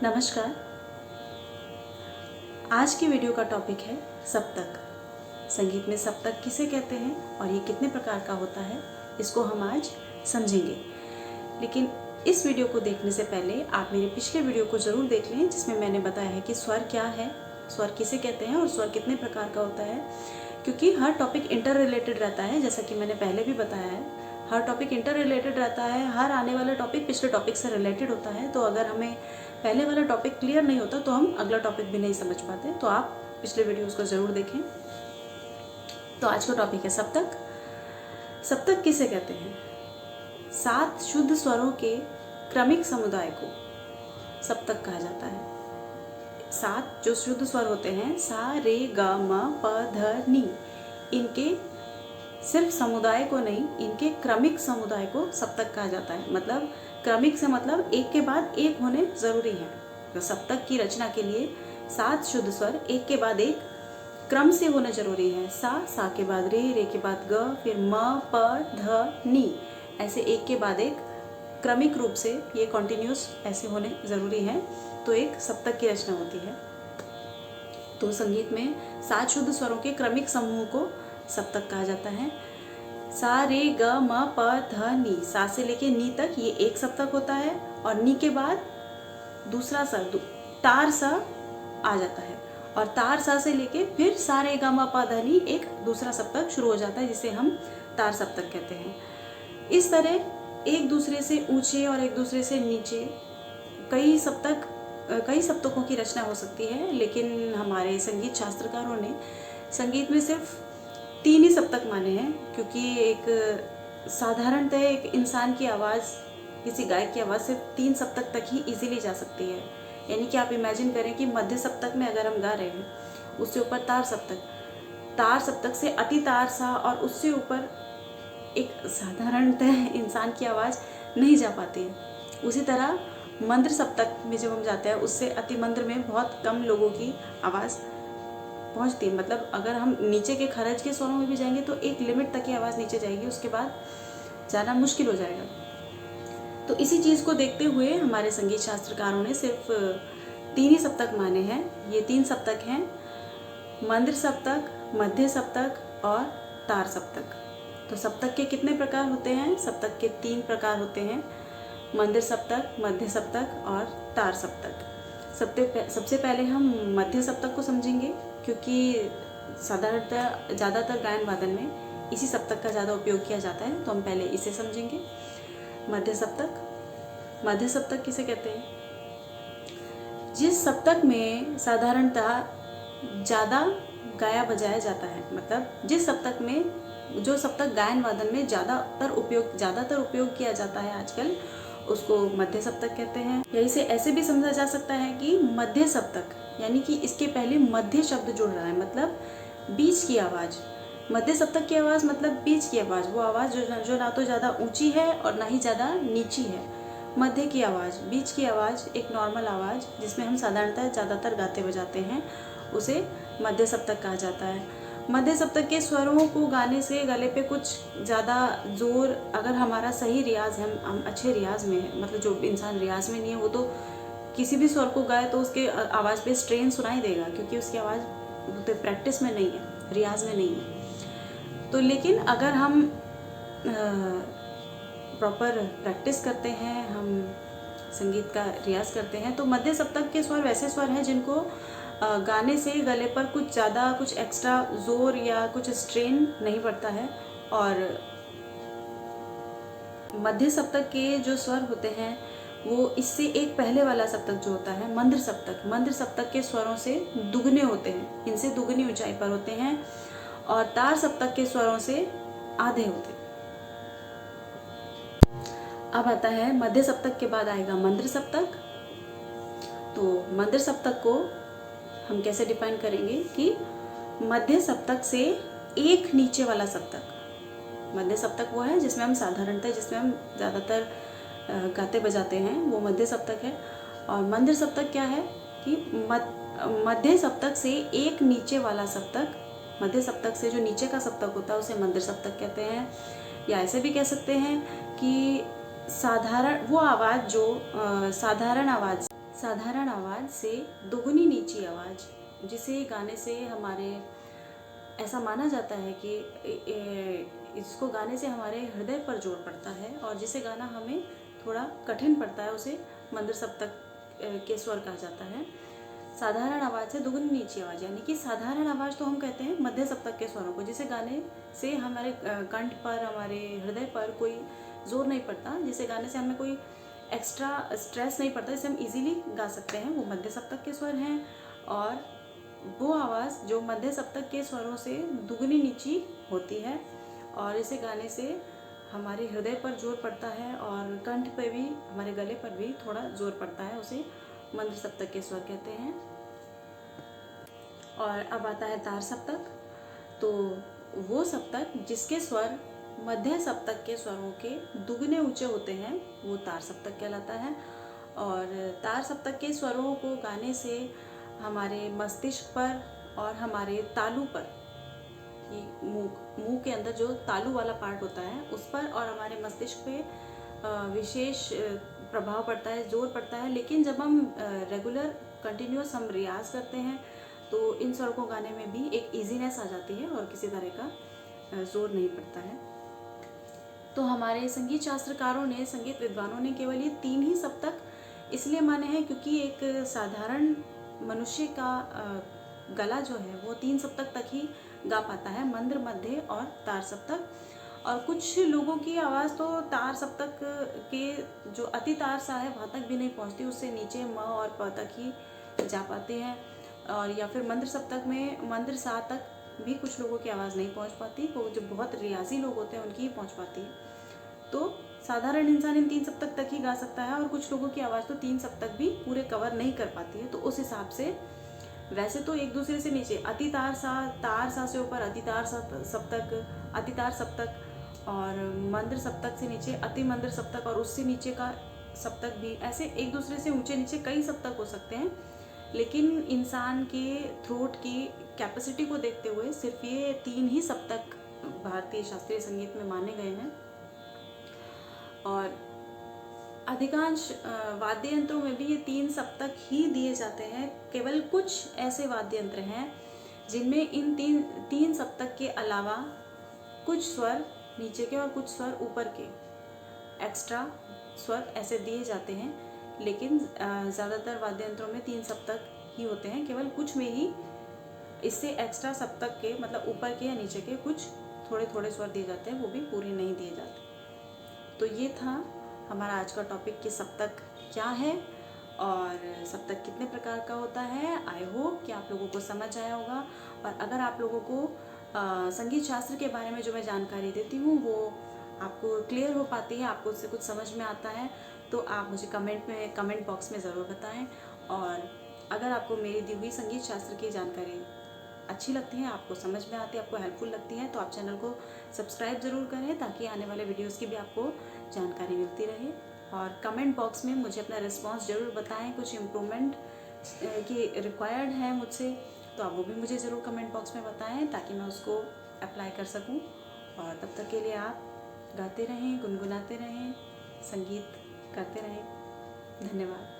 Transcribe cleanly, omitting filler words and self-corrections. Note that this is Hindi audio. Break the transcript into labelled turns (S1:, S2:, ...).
S1: नमस्कार। आज की वीडियो का टॉपिक है सप्तक। संगीत में सप्तक किसे कहते हैं और ये कितने प्रकार का होता है, इसको हम आज समझेंगे। लेकिन इस वीडियो को देखने से पहले आप मेरे पिछले वीडियो को ज़रूर देख लें, जिसमें मैंने बताया है कि स्वर क्या है, स्वर किसे कहते हैं और स्वर कितने प्रकार का होता है। क्योंकि हर टॉपिक इंटर रिलेटेड रहता है, जैसा कि मैंने पहले भी बताया है, हर टॉपिक इंटर रिलेटेड रहता है। हर आने वाला टॉपिक पिछले टॉपिक से रिलेटेड होता है। तो अगर हमें पहले वाला टॉपिक क्लियर नहीं होता तो हम अगला टॉपिक भी नहीं समझ पाते। तो आप पिछले वीडियोस को ज़रूर देखें। तो आज का टॉपिक है सप्तक। सप्तक किसे कहते हैं? 7 शुद्ध स्वरों के क्रमिक समुदाय को सप्तक कहा जाता है। 7 जो शुद्ध स्वर होते हैं, सा रे ग म प ध नी, इनके सिर्फ समुदाय को नहीं, इनके क्रमिक समुदाय को सप्तक कहा जाता है। मतलब क्रमिक से मतलब एक के बाद एक होने जरूरी है। तो सप्तक की रचना के लिए 7 शुद्ध स्वर एक के बाद एक क्रम से होना जरूरी है। सा के बाद रे के बाद ग, फिर म प ध नी, ऐसे एक के बाद एक क्रमिक रूप से ये कॉन्टिन्यूस ऐसे होने जरूरी है। तो एक सप्तक की रचना होती है। तो संगीत में 7 शुद्ध स्वरों के क्रमिक समूह को सप्तक कहा जाता है। सा रे ग म प ध नी, सा से लेके नी तक ये एक सप्तक होता है और नी के बाद दूसरा सा तार सा आ जाता है और तार सा से लेके फिर सा रे ग म प ध नी एक दूसरा सप्तक शुरू हो जाता है, जिसे हम तार सप्तक कहते हैं। इस तरह एक दूसरे से ऊंचे और एक दूसरे से नीचे कई सप्तकों की रचना हो सकती है। लेकिन हमारे संगीत शास्त्रकारों ने संगीत में सिर्फ 3 ही सप्तक माने हैं, क्योंकि एक साधारणतः एक इंसान की आवाज़, किसी गायक की आवाज़ सिर्फ 3 सप्तक तक ही इजीली जा सकती है। यानी कि आप इमेजिन करें कि मध्य सप्तक में अगर हम गा रहे हैं, उससे ऊपर तार सप्तक से अति तार सा और उससे ऊपर एक साधारणतः इंसान की आवाज़ नहीं जा पाती है। उसी तरह मंद्र सप्तक में जब हम जाते हैं, उससे अति मंद्र में बहुत कम लोगों की आवाज़ पहुंचती है। मतलब अगर हम नीचे के खरज के स्वरों में भी जाएंगे तो एक लिमिट तक की आवाज़ नीचे जाएगी, उसके बाद जाना मुश्किल हो जाएगा। तो इसी चीज़ को देखते हुए हमारे संगीत शास्त्रकारों ने सिर्फ 3 ही सप्तक माने हैं। ये 3 सप्तक हैं, मंद्र सप्तक, मध्य सप्तक और तार सप्तक। तो सप्तक के कितने प्रकार होते हैं? सप्तक के 3 प्रकार होते हैं, मंद्र सप्तक, मध्य सप्तक और तार सप्तक। सबसे पहले हम मध्य सप्तक को समझेंगे, क्योंकि साधारणतः ज़्यादातर गायन वादन में इसी सप्तक का ज़्यादा उपयोग किया जाता है। तो हम पहले इसे समझेंगे। मध्य सप्तक किसे कहते हैं? जिस सप्तक में साधारणतः ज़्यादा गाया बजाया जाता है, मतलब जिस सप्तक में जो सप्तक गायन वादन में ज़्यादातर उपयोग किया जाता है आजकल, उसको मध्य सप्तक कहते हैं। या इसे ऐसे भी समझा जा सकता है कि मध्य सप्तक, यानी कि इसके पहले मध्य शब्द जुड़ रहा है, मतलब बीच की आवाज़। मध्य सप्तक की आवाज़ मतलब बीच की आवाज़, वो आवाज़ जो ना तो ज़्यादा ऊंची है और ना ही ज़्यादा नीची है। मध्य की आवाज़, बीच की आवाज़, एक नॉर्मल आवाज़ जिसमें हम साधारणतः ज़्यादातर गाते बजाते हैं, उसे मध्य सप्तक कहा जाता है। मध्य सप्तक के स्वरों को गाने से गले पे कुछ ज़्यादा जोर, अगर हमारा सही रियाज है, हम अच्छे रियाज में है, मतलब जो इंसान रियाज में नहीं है वो तो किसी भी स्वर को गाए तो उसके आवाज़ पे स्ट्रेन सुनाई देगा, क्योंकि उसकी आवाज़ तो प्रैक्टिस में नहीं है, रियाज में नहीं है। तो लेकिन अगर हम प्रॉपर प्रैक्टिस करते हैं, हम संगीत का रियाज करते हैं, तो मध्य सप्तक के स्वर वैसे स्वर हैं जिनको गाने से गले पर कुछ ज़्यादा, कुछ एक्स्ट्रा जोर या कुछ स्ट्रेन नहीं पड़ता है। और मध्य सप्तक के जो स्वर होते हैं वो इससे एक पहले वाला सप्तक जो होता है मंद्र सप्तक के स्वरों से दुगने होते हैं, इनसे दुगनी ऊंचाई पर होते हैं। और तार सप्तक के स्वरों से आधे होते हैं। अब आता है मध्य सप्तक के बाद आएगा मंद्र सप्तक। तो मंद्र सप्तक को हम कैसे डिफाइन करेंगे कि मध्य सप्तक से एक नीचे वाला सप्तक। मध्य सप्तक वो है जिसमें हम ज़्यादातर गाते बजाते हैं, वो मध्य सप्तक है। और मंद्र सप्तक क्या है कि मध्य सप्तक से एक नीचे वाला सप्तक, मध्य सप्तक से जो नीचे का सप्तक होता है उसे मंद्र सप्तक कहते हैं। या ऐसे भी कह सकते हैं कि साधारण वो आवाज़ जो साधारण आवाज़ साधारण आवाज़ से दोगुनी नीची आवाज़, जिसे गाने से हमारे ऐसा माना जाता है कि इसको गाने से हमारे हृदय पर जोर पड़ता है, और जिसे गाना हमें थोड़ा कठिन पड़ता है उसे मंद्र सप्तक के स्वर कहा जाता है। साधारण आवाज़ से दोगुनी नीची आवाज़, यानी कि साधारण आवाज़ तो हम कहते हैं मध्य सप्तक के स्वरों को, जिसे गाने से हमारे कंठ पर, हमारे हृदय पर कोई जोर नहीं पड़ता, जिसे गाने से हमें कोई एक्स्ट्रा स्ट्रेस नहीं पड़ता, जिसे हम इजीली गा सकते हैं, वो मध्य सप्तक के स्वर हैं। और वो आवाज़ जो मध्य सप्तक के स्वरों से दुगनी नीची होती है, और इसे गाने से हमारे हृदय पर जोर पड़ता है और कंठ पे भी, हमारे गले पर भी थोड़ा जोर पड़ता है, उसे मंद्र सप्तक के स्वर कहते हैं। और अब आता है तार सप्तक। तो वो सप्तक जिसके स्वर मध्य सप्तक के स्वरों के दुगने ऊंचे होते हैं, वो तार सप्तक कहलाता है। और तार सप्तक के स्वरों को गाने से हमारे मस्तिष्क पर और हमारे तालु पर, मुंह के अंदर जो तालु वाला पार्ट होता है उस पर और हमारे मस्तिष्क पे विशेष प्रभाव पड़ता है, जोर पड़ता है। लेकिन जब हम रेगुलर कंटिन्यूअस हम रियाज करते हैं तो इन स्वर को गाने में भी एक इजीनेस आ जाती है और किसी तरह का जोर नहीं पड़ता है। तो हमारे संगीत शास्त्रकारों ने, संगीत विद्वानों ने केवल ये 3 ही सप्तक इसलिए माने हैं क्योंकि एक साधारण मनुष्य का गला जो है वो 3 सप्तक तक ही गा पाता है, मंद्र, मध्य और तार सप्तक। और कुछ लोगों की आवाज़ तो तार सप्तक के जो अति तार सा है वहाँ तक भी नहीं पहुँचती, उससे नीचे म और प तक ही जा पाते हैं। और या फिर मंद्र सप्तक में मंद्र सा तक भी कुछ लोगों की आवाज़ नहीं पहुँच पाती, वो जो बहुत रियाजी लोग होते हैं उनकी ही पहुँच पाती है। तो साधारण इंसान इन 3 सप्तक तक ही गा सकता है, और कुछ लोगों की आवाज़ तो 3 सप्तक भी पूरे कवर नहीं कर पाती है। तो उस हिसाब से वैसे तो एक दूसरे से नीचे अति तार सा से ऊपर अति तार सप्तक, अति तार सप्तक, और मंद्र सप्तक से नीचे अति मंद्र सप्तक, और उससे नीचे का सप्तक भी, ऐसे एक दूसरे से ऊंचे नीचे कई सप्तक हो सकते हैं। लेकिन इंसान के थ्रोट की कैपेसिटी को देखते हुए सिर्फ ये 3 ही सप्तक भारतीय शास्त्रीय संगीत में माने गए हैं। और अधिकांश वाद्य यंत्रों में भी ये 3 सप्तक ही दिए जाते हैं। केवल कुछ ऐसे वाद्य यंत्र हैं जिनमें इन 3 सप्तक के अलावा कुछ स्वर नीचे के और कुछ स्वर ऊपर के एक्स्ट्रा स्वर ऐसे दिए जाते हैं। लेकिन ज़्यादातर वाद्य यंत्रों में 3 सप्तक ही होते हैं। केवल कुछ में ही इससे एक्स्ट्रा सप्तक के, मतलब ऊपर के या नीचे के कुछ थोड़े थोड़े स्वर दिए जाते हैं, वो भी पूरे नहीं दिए जाते। तो ये था हमारा आज का टॉपिक कि सप्तक क्या है और सप्तक कितने प्रकार का होता है। आई होप कि आप लोगों को समझ आया होगा। और अगर आप लोगों को संगीत शास्त्र के बारे में जो मैं जानकारी देती हूँ वो आपको क्लियर हो पाती है, आपको उससे कुछ समझ में आता है, तो आप मुझे कमेंट बॉक्स में ज़रूर बताएं। और अगर आपको मेरी दी हुई संगीत शास्त्र की जानकारी अच्छी लगती है, आपको समझ में आती है, आपको हेल्पफुल लगती है, तो आप चैनल को सब्सक्राइब ज़रूर करें ताकि आने वाले वीडियोस की भी आपको जानकारी मिलती रहे। और कमेंट बॉक्स में मुझे अपना रिस्पांस ज़रूर बताएं। कुछ इम्प्रूवमेंट की रिक्वायर्ड है मुझसे, तो आप वो भी मुझे ज़रूर कमेंट बॉक्स में बताएं ताकि मैं उसको अप्लाई कर सकूं। और तब तक के लिए आप गाते रहें, गुनगुनाते रहें, संगीत करते रहें। धन्यवाद।